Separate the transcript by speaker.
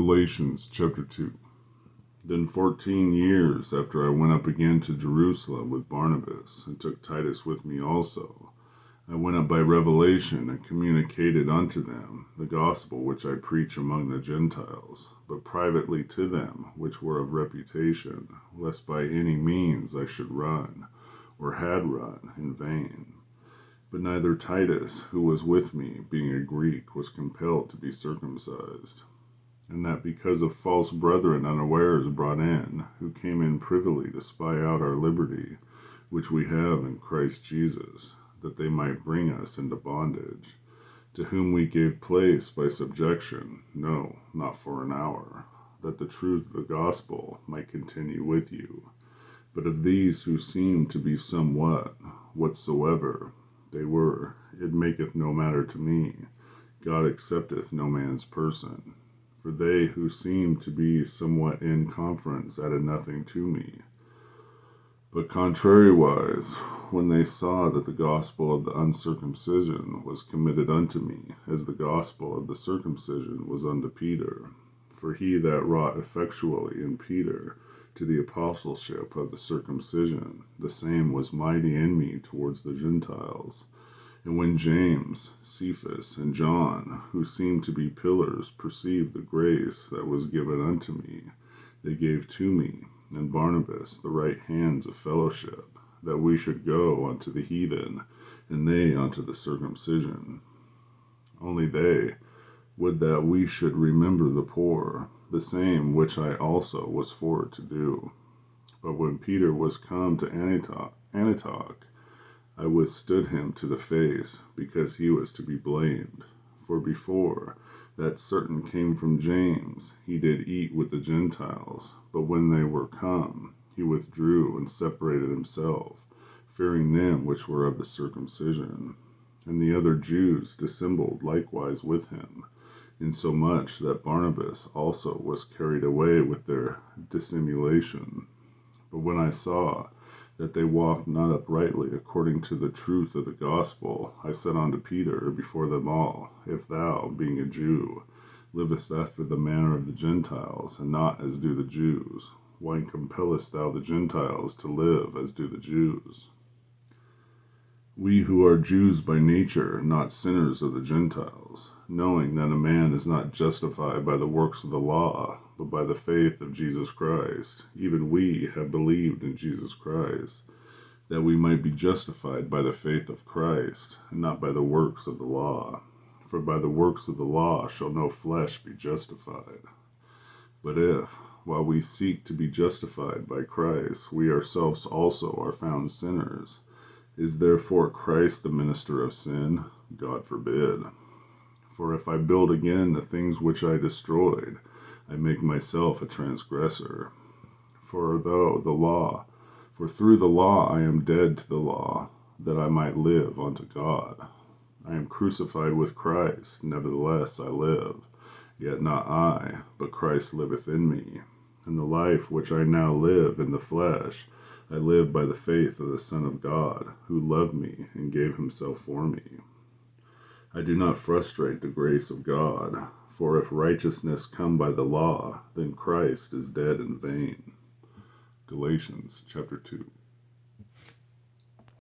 Speaker 1: Galatians chapter 2. Then 14 years after I went up again to Jerusalem with Barnabas, and took Titus with me also, I went up by revelation and communicated unto them the gospel which I preach among the Gentiles, but privately to them which were of reputation, lest by any means I should run, or had run, in vain. But neither Titus, who was with me, being a Greek, was compelled to be circumcised, and that because of false brethren unawares brought in, who came in privily to spy out our liberty, which we have in Christ Jesus, that they might bring us into bondage, to whom we gave place by subjection, no, not for an hour, that the truth of the gospel might continue with you. But of these who seem to be somewhat, whatsoever they were, it maketh no matter to me. God accepteth no man's person. For they who seemed to be somewhat in conference added nothing to me. But contrariwise, when they saw that the gospel of the uncircumcision was committed unto me, as the gospel of the circumcision was unto Peter, for he that wrought effectually in Peter to the apostleship of the circumcision, the same was mighty in me towards the Gentiles. And when James, Cephas, and John, who seemed to be pillars, perceived the grace that was given unto me, they gave to me and Barnabas the right hands of fellowship, that we should go unto the heathen, and they unto the circumcision. Only they would that we should remember the poor, the same which I also was for to do. But when Peter was come to Antioch, I withstood him to the face, because he was to be blamed. For before that certain came from James, he did eat with the Gentiles, but when they were come, he withdrew and separated himself, fearing them which were of the circumcision. And the other Jews dissembled likewise with him, insomuch that Barnabas also was carried away with their dissimulation. But when I saw that they walked not uprightly according to the truth of the gospel, I said unto Peter before them all, If thou, being a Jew, livest after the manner of the Gentiles, and not as do the Jews, why compellest thou the Gentiles to live as do the Jews? We who are Jews by nature, not sinners of the Gentiles, knowing that a man is not justified by the works of the law, but by the faith of Jesus Christ, even we have believed in Jesus Christ, that we might be justified by the faith of Christ, and not by the works of the law. For by the works of the law shall no flesh be justified. But if, while we seek to be justified by Christ, we ourselves also are found sinners, is therefore Christ the minister of sin? God forbid. For if I build again the things which I destroyed, I make myself a transgressor. For through the law I am dead to the law, that I might live unto God. I am crucified with Christ, nevertheless I live, yet not I, but Christ liveth in me. And the life which I now live in the flesh, I live by the faith of the Son of God, who loved me and gave himself for me. I do not frustrate the grace of God, for if righteousness come by the law, then Christ is dead in vain. Galatians chapter 2.